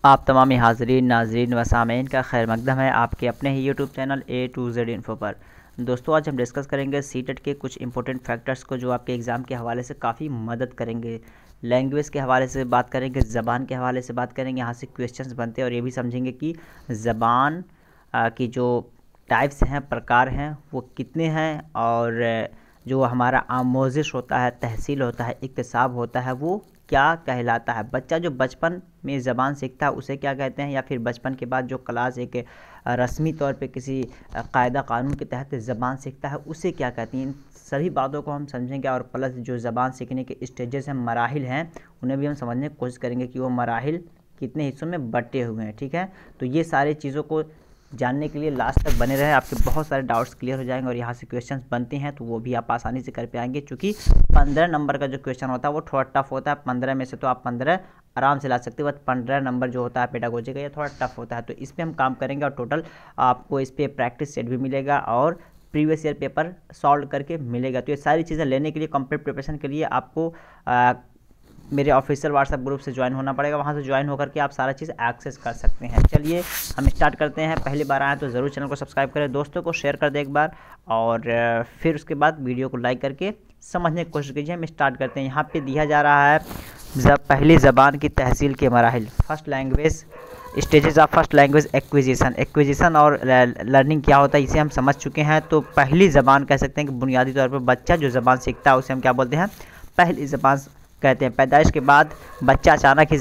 आप तमाम हाज़रीन नाज़रीन व सामीन का खैर मकदम है आपके अपने ही YouTube channel A to Z info पर। दोस्तों, आज हम डिस्कस करेंगे सीटेट के कुछ इंपॉर्टेंट फैक्टर्स को जो आपके एग्ज़ाम के हवाले से काफ़ी मदद करेंगे। लैंग्वेज के हवाले से बात करेंगे, ज़बान के हवाले से बात करेंगे, यहाँ से क्वेश्चंस बनते हैं और ये भी समझेंगे कि ज़बान की जो टाइप्स हैं, प्रकार हैं, वो कितने हैं और जो हमारा आमोज़िश होता है, तहसील होता है, इक्तिसाब होता है, वो क्या कहलाता है। बच्चा जो बचपन में ज़बान सीखता है उसे क्या कहते हैं, या फिर बचपन के बाद जो क्लास एक रस्मी तौर पे किसी कायदा कानून के तहत ज़बान सीखता है उसे क्या कहते हैं। इन सभी बातों को हम समझेंगे और प्लस जो ज़बान सीखने के स्टेजेस हैं, मराहिल हैं, उन्हें भी हम समझने की कोशिश करेंगे कि वो मराहिल कितने हिस्सों में बँटे हुए हैं। ठीक है, तो ये सारी चीज़ों को जानने के लिए लास्ट तक बने रहे, आपके बहुत सारे डाउट्स क्लियर हो जाएंगे और यहाँ से क्वेश्चंस बनते हैं तो वो भी आप आसानी से कर पाएंगे, क्योंकि 15 नंबर का जो क्वेश्चन होता है वो थोड़ा टफ होता है। 15 में से तो आप 15 आराम से ला सकते हो, बट 15 नंबर जो होता है पेडागोजी का ये थोड़ा टफ होता है। तो इस पर हम काम करेंगे और टोटल आपको इस पर प्रैक्टिस सेट भी मिलेगा और प्रीवियस ईयर पेपर सॉल्व करके मिलेगा। तो ये सारी चीज़ें लेने के लिए, कंप्लीट प्रिपरेशन के लिए आपको मेरे ऑफिशियल व्हाट्सएप ग्रुप से ज्वाइन होना पड़ेगा। वहाँ से ज्वाइन होकर के आप सारा चीज़ एक्सेस कर सकते हैं। चलिए हम स्टार्ट करते हैं। पहली बार आए तो ज़रूर चैनल को सब्सक्राइब करें, दोस्तों को शेयर कर दें एक बार, और फिर उसके बाद वीडियो को लाइक करके समझने की कोशिश कीजिए। हम स्टार्ट करते हैं। यहाँ पे दिया जा रहा है पहली ज़बान की तहसील के मराहिल, first language stages of first language acquisition. Acquisition और लर्निंग क्या होता है इसे हम समझ चुके हैं। तो पहली ज़बान कह सकते हैं कि बुनियादी तौर पर बच्चा जो ज़बान सीखता है उसे हम क्या बोलते हैं, पहली ज़बान कहते हैं। पैदाइश के बाद बच्चा अचानक ही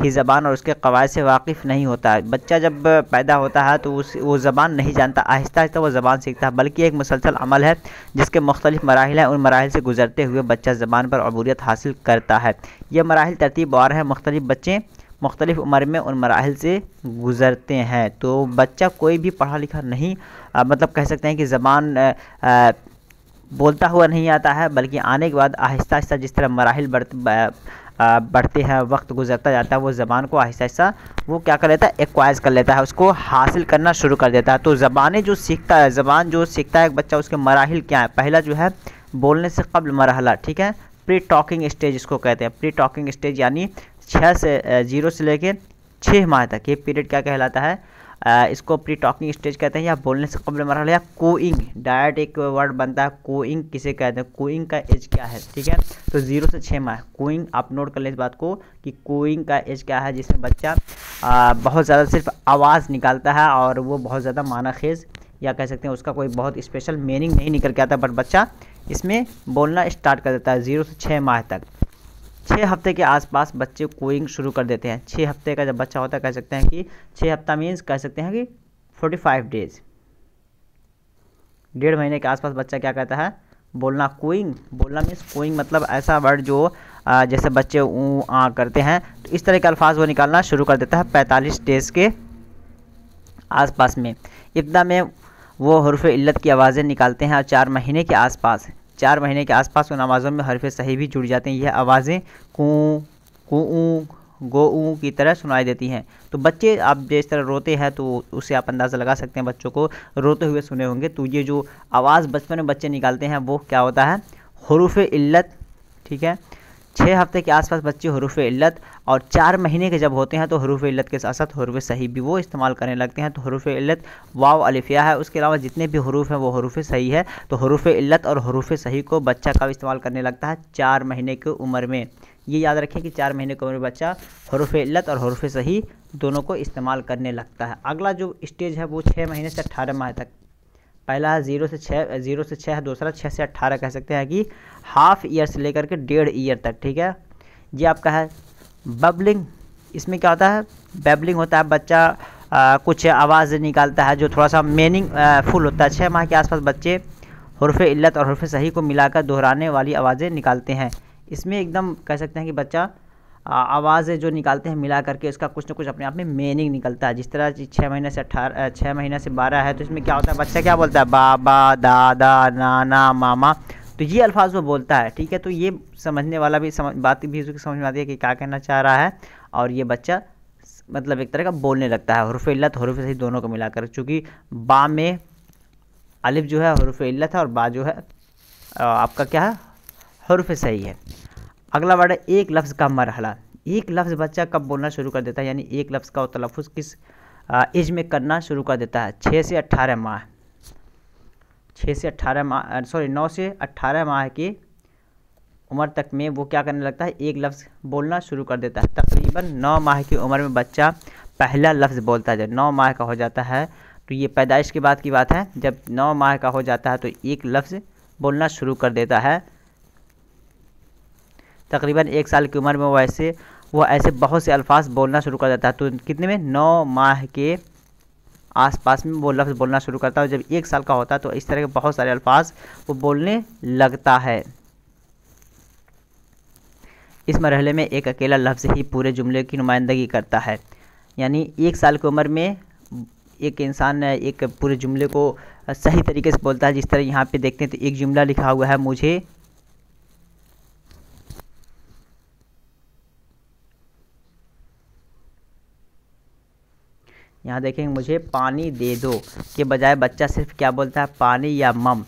ज़बान और उसके कवायद से वाकिफ़ नहीं होता है। बच्चा जब पैदा होता है तो वो ज़बान नहीं जानता, आहिस्ता आहिस्ता वो ज़बान सीखता है, बल्कि एक मुसलसल अमल है जिसके मुख्तलिफ मराहिल हैं। उन मराहिल से गुजरते हुए बच्चा ज़बान पर अबूरियत हासिल करता है। ये मराहिल तरतीबवार हैं, मुख्तलिफ बच्चे मुख्तलिफ उम्र में उन मराहिल से गुज़रते हैं। तो बच्चा कोई भी पढ़ा लिखा नहीं, मतलब कह सकते हैं कि ज़बान बोलता हुआ नहीं आता है, बल्कि आने के बाद आहिस्ता आहिस्ता जिस तरह मराहिल बढ़ते हैं, वक्त गुजरता जाता है, वो ज़बान को आहिस्ता आहिस्ता वो क्या कर लेता है, एक्वाइज कर लेता है, उसको हासिल करना शुरू कर देता है। तो ज़बान जो सीखता है एक बच्चा, उसके मराहिल क्या है। पहला जो है बोलने से कब्ल मरहला, ठीक है, प्री टॉकिंग स्टेज इसको कहते हैं। प्री टॉकिंग स्टेज यानी 0 से लेकर 6 माह तक ये पीरियड क्या कहलाता है, इसको प्री टॉकिंग स्टेज कहते हैं, या बोलने से कब्ल मरहला, या कोइंग। डायरेक्ट एक वर्ड बनता है कोइंग, किसे कहते हैं, कोइंग का एज क्या है। ठीक है, तो 0 से 6 माह कोइंग, आप नोट कर लें इस बात को कि कोइंग का एज क्या है, जिसमें बच्चा बहुत ज़्यादा सिर्फ आवाज़ निकालता है और वो बहुत ज़्यादा मानाखेज, या कह सकते हैं उसका कोई बहुत स्पेशल मीनिंग नहीं निकल के आता, बट बच्चा इसमें बोलना स्टार्ट कर देता है 0 से 6 माह तक। 6 हफ्ते के आसपास बच्चे कोइंग शुरू कर देते हैं। 6 हफ्ते का जब बच्चा होता है, कह सकते हैं कि 6 हफ्ता मीन्स कह सकते हैं कि 45 डेज, 1.5 महीने के आसपास बच्चा क्या कहता है, बोलना। कोइंग, बोलना मीन्स कोइंग मतलब ऐसा वर्ड जो जैसे बच्चे ऊ आ करते हैं, तो इस तरह के अल्फाज वो निकालना शुरू कर देता है 45 डेज के आसपास में। इब्तदा में वो हुर्फ़ इल्लत की आवाज़ें निकालते हैं और 4 महीने के आसपास उन आवाज़ों में हरफ़ सही भी जुड़ जाते हैं। यह आवाज़ें कू, कू, गो की तरह सुनाई देती हैं। तो बच्चे आप जिस तरह रोते हैं तो उसे आप अंदाज़ा लगा सकते हैं, बच्चों को रोते हुए सुने होंगे। तो ये जो आवाज़ बचपन में बच्चे निकालते हैं वो क्या होता है, हुरूफ़ इल्लत। ठीक है, 6 हफ्ते के आसपास बच्चे हुरूफ़ इल्लत, और 4 महीने के जब होते हैं तो हुरूफ़ इल्लत के साथ साथ हुरूफ़ सही भी वो इस्तेमाल करने लगते हैं। तो हुरूफ़ इल्लत वाव अलिफ़िया है, उसके अलावा जितने भी हुरूफ़ हैं वो हुरूफ़ सही है। तो हुरूफ़ इल्लत और हुरूफ़ सही को बच्चा कब इस्तेमाल करने लगता है, 4 महीने की उम्र में। ये याद रखें कि 4 महीने की उम्र में बच्चा हुरूफ़ इल्लत और हुरूफ़ सही दोनों को इस्तेमाल करने लगता है। अगला जो स्टेज है वो 6 महीने से 18 माह तक। पहला है 0 से 6 है, दूसरा 6 से 18 कह सकते हैं कि हाफ ईयर से लेकर के 1.5 ईयर तक। ठीक है, ये आपका है बबलिंग। इसमें क्या होता है, बैबलिंग होता है, बच्चा कुछ आवाज़ निकालता है जो थोड़ा सा मीनिंग फुल होता है। 6 माह के आसपास बच्चे हुर्फ़ इल्लत और हुर्फ़ सही को मिलाकर दोहराने वाली आवाज़ें निकालते हैं। इसमें एकदम कह सकते हैं कि बच्चा आवाज़ जो निकालते हैं मिला करके उसका कुछ ना कुछ अपने आप में मीनिंग निकलता है। जिस तरह 6 महीने से 12 है, तो इसमें क्या होता है, बच्चा क्या बोलता है, बाबा, दादा, नाना, मामा, तो ये अल्फाज वो बोलता है। ठीक है, तो ये समझने वाला भी बात भी उसकी समझ में आती है कि क्या कहना चाह रहा है, और ये बच्चा मतलब एक तरह का बोलने लगता है। हुरूफ़ इल्लत हुरूफ़ सही दोनों को मिलाकर, चूँकि बा में अलिफ जो है हुरूफ़ इल्लत है और बा जो है आपका क्या है, हुरूफ़ सही है। अगला वर्ड है एक लफ्ज़ का मरहला। एक लफ्ज़ बच्चा कब बोलना शुरू कर देता है, यानी एक लफ्ज़ का तलफ़ुज़ किस एज में करना शुरू कर देता है? 6 से 18 माह। 6 से 18 माह, सॉरी 9 से 18 माह की उम्र तक में वो क्या करने लगता है, एक लफ्ज़ बोलना शुरू कर देता है। तकरीबन 9 माह की उम्र में बच्चा पहला लफ्ज़ बोलता है। जब 9 माह का हो जाता है, तो ये पैदाइश के बाद की बात है, जब 9 माह का हो जाता है तो एक लफ्ज़ बोलना शुरू कर देता है। तकरीबन 1 साल की उम्र में वो ऐसे बहुत से अल्फाज बोलना शुरू कर देता है। तो कितने में, 9 माह के आसपास में वो लफ्ज़ बोलना शुरू करता है। जब 1 साल का होता है तो इस तरह के बहुत सारे अल्फाज वो बोलने लगता है। इस मरहले में एक अकेला लफ्ज़ ही पूरे जुमले की नुमाइंदगी करता है। यानी 1 साल की उम्र में एक इंसान एक पूरे जुमले को सही तरीके से बोलता है। जिस तरह यहाँ पे देखते हैं तो एक जुमला लिखा हुआ है, मुझे यहाँ देखेंगे, मुझे पानी दे दो के बजाय बच्चा सिर्फ क्या बोलता है, पानी या मम।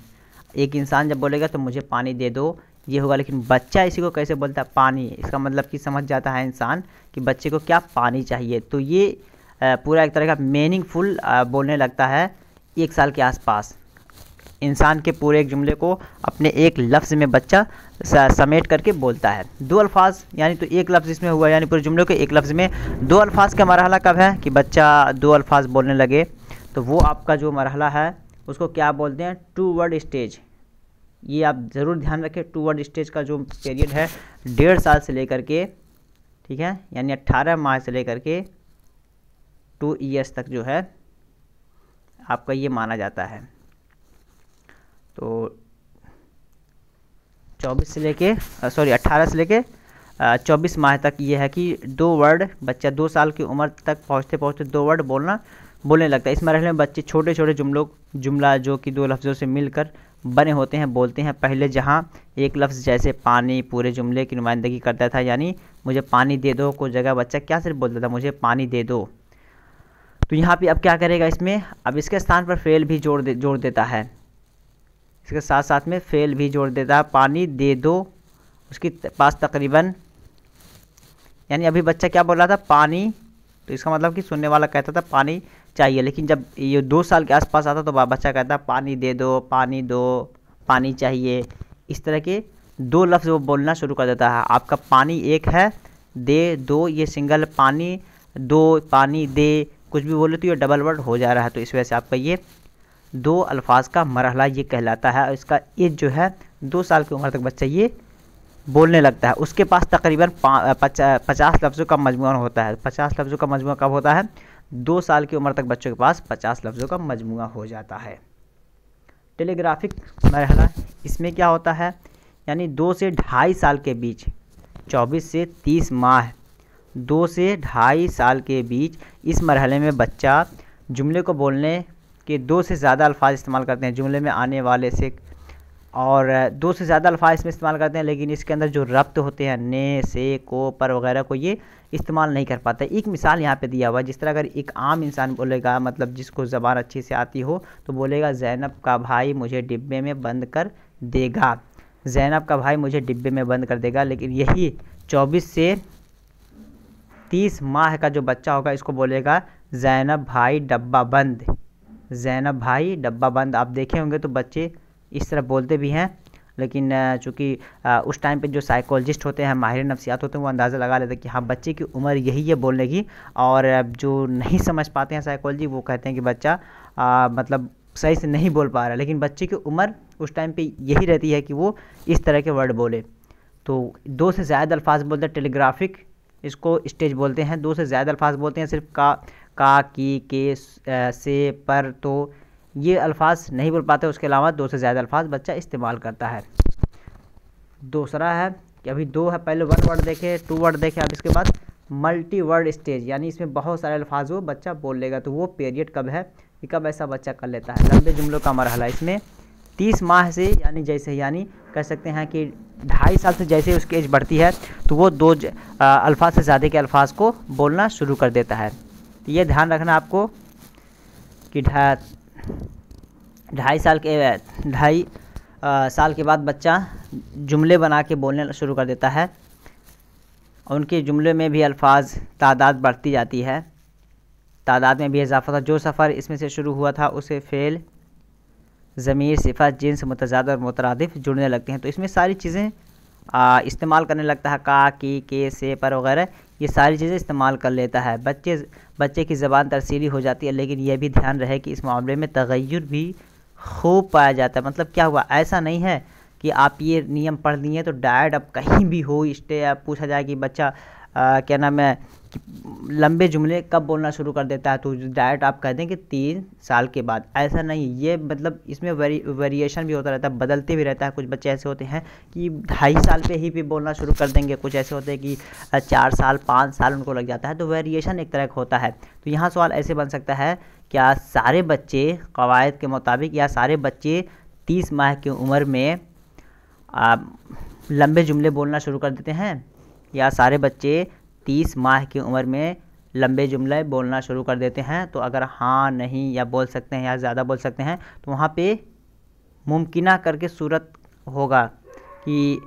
एक इंसान जब बोलेगा तो मुझे पानी दे दो ये होगा, लेकिन बच्चा इसी को कैसे बोलता है, पानी। इसका मतलब कि समझ जाता है इंसान कि बच्चे को क्या पानी चाहिए। तो ये पूरा एक तरह का मीनिंगफुल बोलने लगता है 1 साल के आसपास। इंसान के पूरे एक जुमले को अपने एक लफ्ज़ में बच्चा समेट करके बोलता है। 2 अल्फाज, यानी तो एक लफ्ज़ इसमें हुआ, यानी पूरे जुमले को एक लफ्ज़ में 2 अल्फाज का मरहला कब है कि बच्चा 2 अल्फाज बोलने लगे। तो वो आपका जो मरहला है उसको क्या बोलते हैं, 2 वर्ड स्टेज। ये आप ज़रूर ध्यान रखें, 2 वर्ड स्टेज का जो पीरियड है 1.5 साल से लेकर के, ठीक है, यानी 18 माह से लेकर के 2 ईयर्स तक जो है आपका ये माना जाता है। तो 24 से लेके 18 से लेके 24 माह तक ये है कि 2 वर्ड बच्चा 2 साल की उम्र तक पहुँचते पहुँचते 2 वर्ड बोलने लगता है। इस मरहले में बच्चे छोटे छोटे जुमला जो कि 2 लफ्ज़ों से मिलकर बने होते हैं बोलते हैं। पहले जहाँ एक लफ्ज़ जैसे पानी पूरे जुमले की नुमाइंदगी करता था, यानी मुझे पानी दे दो को जगह बच्चा क्या सिर्फ बोलता था, मुझे पानी दे दो। तो यहाँ पे अब क्या करेगा, इसमें अब इसके स्थान पर फेल भी जोड़ देता है। इसके साथ साथ में फेल भी जोड़ देता है, पानी दे दो। उसके पास तकरीबन, यानी अभी बच्चा क्या बोल रहा था, पानी। तो इसका मतलब कि सुनने वाला कहता था पानी चाहिए, लेकिन जब ये 2 साल के आसपास आता तो बच्चा कहता पानी दे दो, पानी चाहिए। इस तरह के 2 लफ्ज़ वो बोलना शुरू कर देता है। आपका पानी एक है, दे दो ये सिंगल, पानी दो, पानी दे, कुछ भी बोले तो ये डबल वर्ड हो जा रहा है। तो इस वजह से आपका ये 2 अल्फाज का मरहला ये कहलाता है। और इसका एज जो है 2 साल की उम्र तक बच्चा ये बोलने लगता है। उसके पास तकरीबन 50 लफ्ज़ों का मजमूआ होता है। 50 लफ्ज़ों का मजमूआ कब होता है, 2 साल की उम्र तक बच्चों के पास 50 लफ्ज़ों का मजमूआ हो जाता है। टेलीग्राफिक मरहला, इसमें क्या होता है, यानी 2 से 2.5 साल के बीच, 24 से 30 माह, 2 से 2.5 साल के बीच इस मरहले में बच्चा जुमले को बोलने के 2 से ज़्यादा अल्फाज इस्तेमाल करते हैं जुमले में आने वाले से, और 2 से ज़्यादा अल्फाज इसमें इस्तेमाल करते हैं, लेकिन इसके अंदर जो रब्त होते हैं ने, से, को, पर वगैरह को ये इस्तेमाल नहीं कर पाता। एक मिसाल यहाँ पे दिया हुआ है, जिस तरह अगर एक आम इंसान बोलेगा, मतलब जिसको ज़बान अच्छी से आती हो, तो बोलेगा ज़ैनब का भाई मुझे डिब्बे में बंद कर देगा, ज़ैनब का भाई मुझे डिब्बे में बंद कर देगा। लेकिन यही 24 से 30 माह का जो बच्चा होगा इसको बोलेगा ज़ैनब भाई डब्बा बंद, ज़ैनब भाई डब्बा बंद। आप देखे होंगे तो बच्चे इस तरह बोलते भी हैं, लेकिन चूँकि उस टाइम पे जो साइकोलॉजिस्ट होते हैं, माहिर नफ्सियात होते हैं, वो अंदाज़ा लगा लेते हैं कि हाँ बच्चे की उम्र यही है बोलने की। और जो नहीं समझ पाते हैं साइकोलॉजी, वो कहते हैं कि बच्चा मतलब सही से नहीं बोल पा रहा है, लेकिन बच्चे की उम्र उस टाइम पे यही रहती है कि वो इस तरह के वर्ड बोले। तो 2 से ज़्यादा अल्फाज बोलते हैं, टेलीग्राफिक इसको स्टेज बोलते हैं। 2 से ज़्यादा अल्फाज बोलते हैं सिर्फ का, की, के, से, पर, तो ये अल्फाज नहीं बोल पाते। उसके अलावा 2 से ज़्यादा अल्फाज बच्चा इस्तेमाल करता है। दूसरा है कि अभी 2 है, पहले 1 वर्ड देखे, 2 वर्ड देखे, अब इसके बाद मल्टी वर्ड स्टेज, यानी इसमें बहुत सारे अल्फाज वो बच्चा बोल लेगा। तो वो पीरियड कब है कि कब ऐसा बच्चा कर लेता है, लंबे जुमलों का मरहला। इसमें 30 माह से, यानी कह सकते हैं कि 2.5 साल से जैसे उसकी एज बढ़ती है तो वो 2 अल्फाज से ज़्यादा के अल्फाज को बोलना शुरू कर देता है। तो ये ध्यान रखना आपको कि 2.5 साल के बाद बच्चा जुमले बना के बोलने शुरू कर देता है। और उनके जुमले में भी अल्फाज तादाद बढ़ती जाती है, तादाद में भी इजाफा था। जो सफ़र इसमें से शुरू हुआ था उसे फ़ेल, ज़मीर, सिफ़त, जिन्स, मुतज़ाद और मुतरादिफ़ जुड़ने लगते हैं। तो इसमें सारी चीज़ें इस्तेमाल करने लगता है, का, की, के, से, पर वगैरह, ये सारी चीज़ें इस्तेमाल कर लेता है। बच्चे की ज़बान तरसीली हो जाती है, लेकिन यह भी ध्यान रहे कि इस मामले में तग़य्युर भी खूब पाया जाता है। मतलब क्या हुआ, ऐसा नहीं है कि आप ये नियम पढ़ लिए तो डायरेक्ट अब कहीं भी हो स्टे पूछा जाए कि बच्चा क्या नाम है कि लंबे जुमले कब बोलना शुरू कर देता है, तो डायरेक्ट आप कह दें कि 3 साल के बाद। ऐसा नहीं, ये मतलब इसमें वेरिएशन भी होता रहता है, बदलते भी रहता है। कुछ बच्चे ऐसे होते हैं कि 2.5 साल पे ही भी बोलना शुरू कर देंगे, कुछ ऐसे होते हैं कि 4 साल 5 साल उनको लग जाता है। तो वेरिएशन एक तरह का होता है। तो यहाँ सवाल ऐसे बन सकता है, क्या सारे बच्चे कवायद के मुताबिक या सारे बच्चे 30 माह की उम्र में लंबे जुमले बोलना शुरू कर देते हैं, या सारे बच्चे 30 माह की उम्र में लंबे जुमले बोलना शुरू कर देते हैं। तो अगर हाँ, नहीं या बोल सकते हैं या ज़्यादा बोल सकते हैं, तो वहाँ पे मुमकिना करके सूरत होगा कि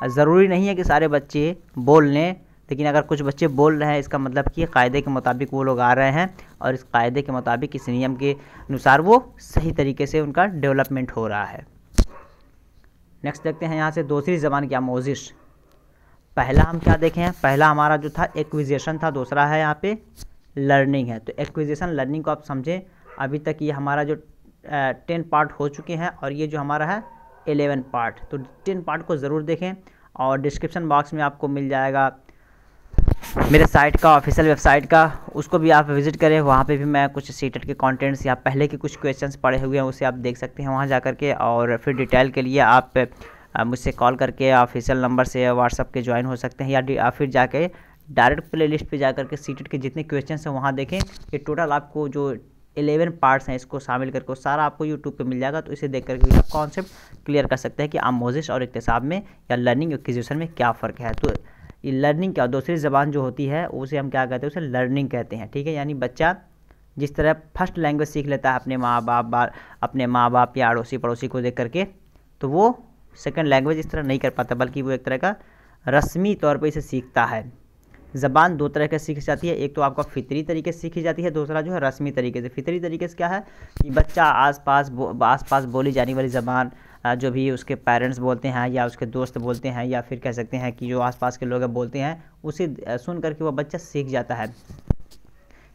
ज़रूरी नहीं है कि सारे बच्चे बोल लें, लेकिन अगर कुछ बच्चे बोल रहे हैं इसका मतलब कि कायदे के मुताबिक वो लोग आ रहे हैं और इस कायदे के मुताबिक, इस नियम के अनुसार वो सही तरीके से उनका डेवलपमेंट हो रहा है। नेक्स्ट देखते हैं यहाँ से दूसरी ज़बान की आमोजिश। पहला हम क्या देखें हैं, पहला हमारा जो था एक्विजिशन था, दूसरा है यहाँ पे लर्निंग है। तो एक्विजिशन लर्निंग को आप समझें, अभी तक ये हमारा जो 10 पार्ट हो चुके हैं और ये जो हमारा है 11 पार्ट। तो 10 पार्ट को ज़रूर देखें और डिस्क्रिप्शन बॉक्स में आपको मिल जाएगा मेरे साइट का, ऑफिशियल वेबसाइट का, उसको भी आप विज़िट करें। वहाँ पे भी मैं कुछ सीटेट के कंटेंट्स या पहले के कुछ क्वेश्चंस पड़े हुए हैं, उसे आप देख सकते हैं वहाँ जा कर के। और फिर डिटेल के लिए आप मुझसे कॉल करके ऑफिशियल नंबर से व्हाट्सअप के ज्वाइन हो सकते हैं, या फिर जाके डायरेक्ट प्ले लिस्ट पर जा कर के सीटेट के जितने क्वेश्चन हैं वहाँ देखें। ये टोटल आपको जो 11 पार्ट्स हैं इसको शामिल करके सारा आपको यूट्यूब पे मिल जाएगा। तो इसे देख करके भी आप कॉन्सेप्ट क्लियर कर सकते हैं कि आमोजिश और इक्तिसाब में या लर्निंग एक्विजिशन में क्या फ़र्क है। तो ये लर्निंग क्या, दूसरी ज़बान जो होती है उसे हम क्या कहते हैं, उसे लर्निंग कहते हैं। ठीक है, यानी बच्चा जिस तरह फर्स्ट लैंग्वेज सीख लेता है अपने माँ बाप या अड़ोसी पड़ोसी को देख करके, तो वो सेकंड लैंग्वेज इस तरह नहीं कर पाता, बल्कि वो एक तरह का रस्मी तौर पे इसे सीखता है। ज़बान दो तरह के सीखी जाती है, एक तो आपका फितरी तरीके से सीखी जाती है, दूसरा जो है रस्मी तरीके से। फितरी तरीके से क्या है कि बच्चा आस पास बोली जाने वाली ज़बान जो भी उसके पेरेंट्स बोलते हैं या उसके दोस्त बोलते हैं या फिर कह सकते हैं कि जो आसपास के लोग बोलते हैं, उसे सुन करके वह बच्चा सीख जाता है।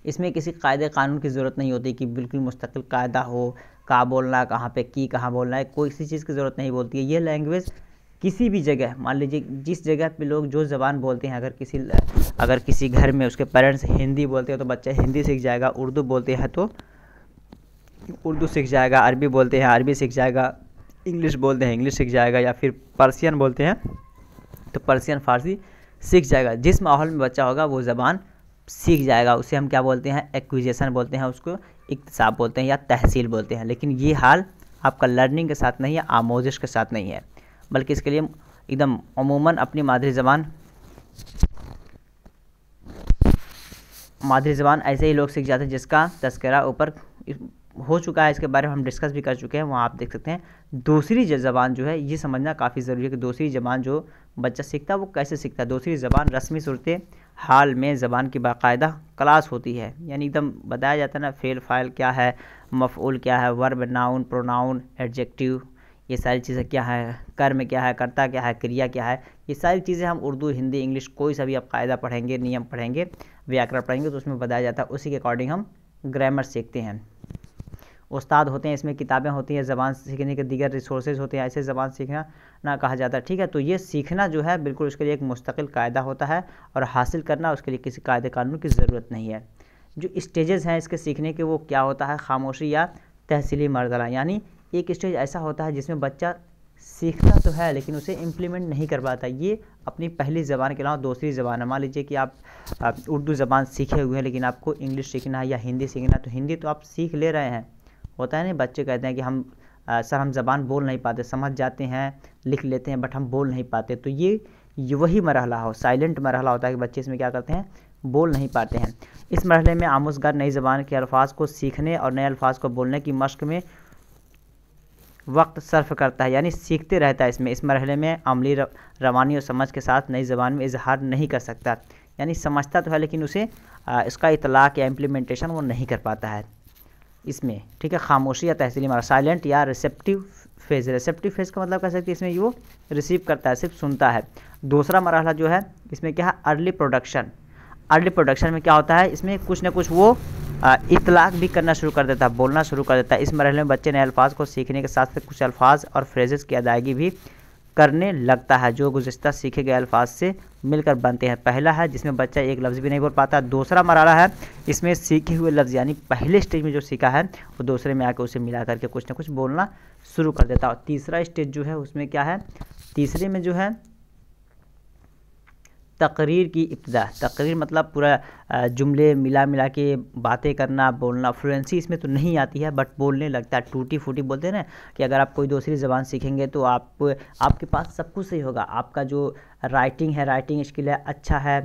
इसमें किसी कायदे कानून की ज़रूरत नहीं होती कि बिल्कुल मुस्तकिल कायदा हो, कहाँ बोलना, कहाँ पे की कहाँ बोलना है, कोई किसी चीज़ की ज़रूरत नहीं बोलती है। ये लैंग्वेज किसी भी जगह, मान लीजिए जिस जगह पे लोग जो ज़बान बोलते हैं, अगर किसी घर में उसके पेरेंट्स हिंदी बोलते हैं तो बच्चा हिंदी सीख जाएगा, उर्दू बोलते हैं तो उर्दू सीख जाएगा, अरबी बोलते हैं अरबी सीख जाएगा, इंग्लिश बोलते हैं इंग्लिश सीख जाएगा, या फिर पर्शियन बोलते हैं तो पर्शियन फ़ारसी सीख जाएगा। जिस माहौल में बच्चा होगा वो ज़बान सीख जाएगा। उसे हम क्या बोलते हैं, एक्विजिशन बोलते हैं, उसको इक्तिसाब बोलते हैं या तहसील बोलते हैं। लेकिन ये हाल आपका लर्निंग के साथ नहीं है, आमोजिश के साथ नहीं है, बल्कि इसके लिए एकदम अमूमन अपनी मादरी ज़बान ऐसे ही लोग सीख जाते हैं जिसका तज़किरा ऊपर हो चुका है, इसके बारे में हम डिस्कस भी कर चुके हैं, वहाँ आप देख सकते हैं। दूसरी ज़बान जो है ये समझना काफ़ी ज़रूरी है कि दूसरी ज़बान जो बच्चा सीखता है वो कैसे सीखता है। दूसरी ज़बान रस्मी सूरत हाल में ज़बान की बाकायदा क्लास होती है, यानी एकदम बताया जाता है ना, फेल फाइल क्या है, मफ़ऊल क्या है, वर्ब, नाउन, प्रोनाउन, एडजेक्टिव, ये सारी चीज़ें क्या है, कर्म क्या है, कर्ता क्या है, क्रिया क्या है, ये सारी चीज़ें हम उर्दू, हिंदी, इंग्लिश कोई सा भी आप कायदा पढ़ेंगे, नियम पढ़ेंगे, व्याकरण पढ़ेंगे तो उसमें बताया जाता है। उसी के अकॉर्डिंग हम ग्रामर सीखते हैं। उस्ताद होते हैं, इसमें किताबें होती हैं, ज़बान सीखने के दीगर रिसोर्सेज होते हैं, ऐसे ज़बान सीखना ना कहा जाता है। ठीक है, तो ये सीखना जो है बिल्कुल उसके लिए एक मुस्तकिल कायदा होता है और हासिल करना उसके लिए किसी कायदे कानून की ज़रूरत नहीं है। जो स्टेजेस हैं इसके सीखने के वो क्या होता है, खामोशी या तहसीली मरदला, यानी एक स्टेज ऐसा होता है जिसमें बच्चा सीखता तो है लेकिन उसे इम्प्लीमेंट नहीं कर पाता। ये अपनी पहली ज़बान के अलावा दूसरी ज़बान है। मान लीजिए कि आप उर्दू ज़बान सीखे हुए हैं लेकिन आपको इंग्लिश सीखना है या हिंदी सीखना है, तो हिंदी तो आप सीख ले रहे हैं, होता है नहीं, बच्चे कहते हैं कि सर हम ज़बान बोल नहीं पाते, समझ जाते हैं लिख लेते हैं बट हम बोल नहीं पाते। तो ये वही मरहला हो, साइलेंट मरहला होता है कि बच्चे इसमें क्या करते हैं, बोल नहीं पाते हैं। इस मरहले में आमोज़गार नई ज़बान के अल्फाज को सीखने और नए अल्फाज को बोलने की मश्क में वक्त सर्फ करता है, यानी सीखते रहता है। इस मरहले में अमली रवानी और समझ के साथ नई ज़बान में इजहार नहीं कर सकता, यानी समझता तो है लेकिन उसे इसका इतलाक़ या इम्प्लीमेंटेशन वो नहीं कर पाता है इसमें, ठीक है। खामोशी या तहसीली मरहला, साइलेंट या रिसेप्टिव फेज़। रिसेप्टिव फेज़ का मतलब कह सकते हैं इसमें वो रिसीव करता है, सिर्फ सुनता है। दूसरा मरहला जो है इसमें क्या है, अर्ली प्रोडक्शन। अर्ली प्रोडक्शन में क्या होता है, इसमें कुछ ना कुछ वो इतलाक़ भी करना शुरू कर देता है, बोलना शुरू कर देता है। इस मरहले में बच्चे नए अल्फाज को सीखने के साथ साथ कुछ अल्फाज और फ्रेजेस की अदायगी भी करने लगता है, जो गुज़िश्ता सीखे गए अल्फाज से मिलकर बनते हैं। पहला है जिसमें बच्चा एक लफ्ज़ भी नहीं बोल पाता। दूसरा मरहला है इसमें सीखे हुए लफ्ज़, यानी पहले स्टेज में जो सीखा है वो दूसरे में आकर उसे मिला करके कुछ ना कुछ बोलना शुरू कर देता है। और तीसरा स्टेज जो है उसमें क्या है, तीसरे में जो है तकरीर की इब्तिदा। तकरीर मतलब पूरा जुमले मिला के बातें करना, बोलना। फ्लुएंसी इसमें तो नहीं आती है बट बोलने लगता है, टूटी फूटी बोलते हैं ना, कि अगर आप कोई दूसरी ज़बान सीखेंगे तो आपके पास सब कुछ सही होगा। आपका जो राइटिंग है, राइटिंग स्किल है अच्छा है,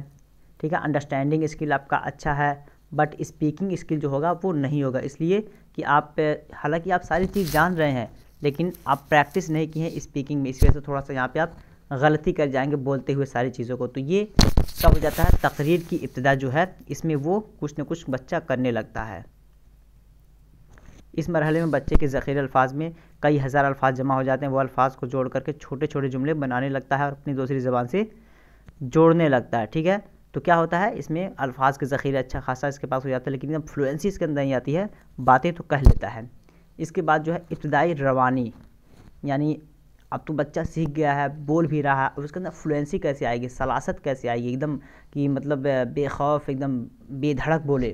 ठीक है, अंडरस्टैंडिंग स्किल आपका अच्छा है, बट स्पीकिंग स्किल जो होगा वो नहीं होगा। इसलिए कि आप हालांकि आप सारी चीज़ जान रहे हैं लेकिन आप प्रैक्टिस नहीं की हैं स्पीकिंग में, इस वजह से थोड़ा सा यहाँ पे आप गलती कर जाएंगे बोलते हुए सारी चीज़ों को। तो ये कब हो जाता है, तकरीर की इब्तिदा जो है इसमें वो कुछ न कुछ बच्चा करने लगता है। इस मरहले में बच्चे के ज़ख़ीरे अल्फाज में कई हज़ार अल्फाज जमा हो जाते हैं। वो अल्फाज को जोड़ करके छोटे छोटे जुमले बनाने लगता है और अपनी दूसरी ज़बान से जोड़ने लगता है, ठीक है। तो क्या होता है, इसमें अल्फाज के ज़ख़ीरे अच्छा खासा इसके पास हो जाता है लेकिन एकदम फ्लुएंसी इसके अंदर नहीं आती है, बातें तो कह लेता है। इसके बाद जो है इब्तिदाई रवानी, यानी अब तो बच्चा सीख गया है, बोल भी रहा है, और उसके अंदर फ्लुएंसी कैसे आएगी, सलासत कैसे आएगी, एकदम कि मतलब बेखौफ एकदम बेधड़क बोले,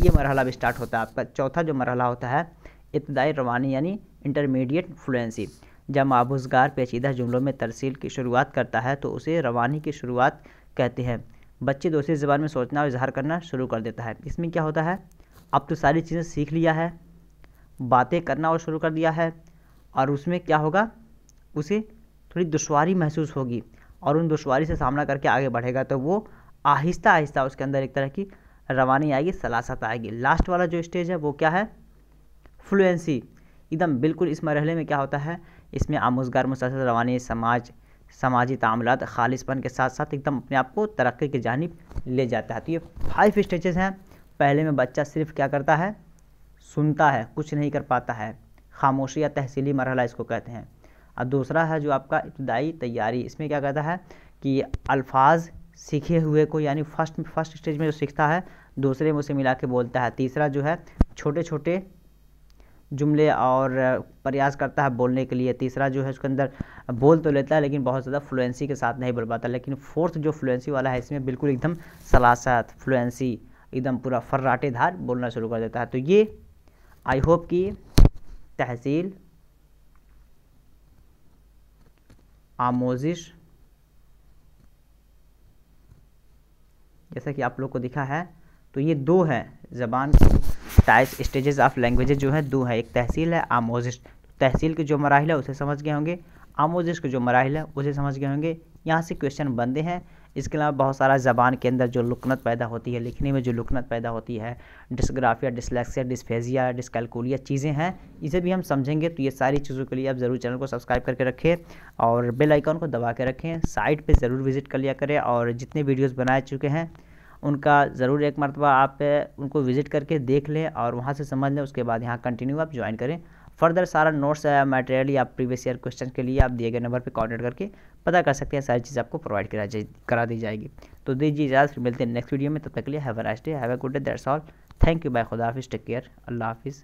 ये मरहला भी स्टार्ट होता है आपका। चौथा जो मरहला होता है इब्तिदाई रवानी यानी इंटरमीडिएट फ्लुएंसी। जब माबूज़गार पेचीदा जुमलों में तरसील की शुरुआत करता है तो उसे रवानी की शुरुआत कहते हैं। बच्चे दूसरी ज़बान में सोचना और इजहार करना शुरू कर देता है। इसमें क्या होता है, अब तो सारी चीज़ें सीख लिया है, बातें करना और शुरू कर दिया है, और उसमें क्या होगा, उसे थोड़ी दुश्वारी महसूस होगी और उन दुश्वारी से सामना करके आगे बढ़ेगा तो वो आहिस्ता आहिस्ता उसके अंदर एक तरह की रवानी आएगी, सलासत आएगी। लास्ट वाला जो स्टेज है वो क्या है, फ्लुएंसी। एकदम बिल्कुल इस मरहले में क्या होता है, इसमें आमोज़गार मुसलसल रवानी, समाजी तामुलात खालिसपन के साथ साथ एकदम अपने आप को तरक्की की जानिब ले जाता है। तो ये 5 स्टेजेस हैं। पहले में बच्चा सिर्फ क्या करता है, सुनता है, कुछ नहीं कर पाता है, खामोशी या तहसीली मरहला इसको कहते हैं। और दूसरा है जो आपका इब्तिदाई तैयारी, इसमें क्या कहता है कि अल्फाज सीखे हुए को, यानी फर्स्ट स्टेज में जो सीखता है दूसरे में उसे मिला के बोलता है। तीसरा जो है छोटे छोटे जुमले और प्रयास करता है बोलने के लिए। तीसरा जो है उसके अंदर बोल तो लेता है लेकिन बहुत ज़्यादा फ्लुएंसी के साथ नहीं बोल पाता। लेकिन फोर्थ जो फ्लुएंसी वाला है इसमें बिल्कुल एकदम सलासत, फ्लुएंसी, एकदम पूरा फर्राटेदार बोलना शुरू कर देता है। तो ये आई होप कि तहसील, आमोजिश, जैसा कि आप लोग को दिखा है, तो ये 2 हैं ज़बान टाइप्स, स्टेजेस ऑफ लैंग्वेजेस जो है 2 है, एक तहसील है, आमोजिश। तहसील के जो मराहिल है उसे समझ गए होंगे, आमोजिश के जो मराहिल है उसे समझ गए होंगे। यहाँ से क्वेश्चन बनते हैं। इसके अलावा बहुत सारा ज़बान के अंदर जो लुकनत पैदा होती है, लिखने में जो लुकनत पैदा होती है, डिस्ग्राफिया, डिसलेक्सिया, डिस्फेजिया, डिस्कैलकुलिया चीज़ें हैं, इसे भी हम समझेंगे। तो ये सारी चीज़ों के लिए आप ज़रूर चैनल को सब्सक्राइब करके रखें और बेल आइकन को दबा के रखें। साइट पे ज़रूर विज़िट कर लिया करें और जितने वीडियोज़ बनाए चुके हैं उनका ज़रूर एक मरतबा आप उनको विज़िट करके देख लें और वहाँ से समझ लें। उसके बाद यहाँ कंटिन्यू आप ज्वाइन करें। फर्दर सारा नोट्स मटेरियल या प्रीवियस ईयर क्वेश्चन के लिए आप दिए गए नंबर पे कॉन्टैक्ट करके पता कर सकते हैं, सारी चीज़ आपको प्रोवाइड करा दी जाएगी। तो दीजिए इजाज़त, फिर मिलते हैं नेक्स्ट वीडियो में। तब तक के लिए have a nice day, have a good day, that's all. Thank you, bye, खुदा हाफिज़, टेक केयर, अल्लाह हाफिज़।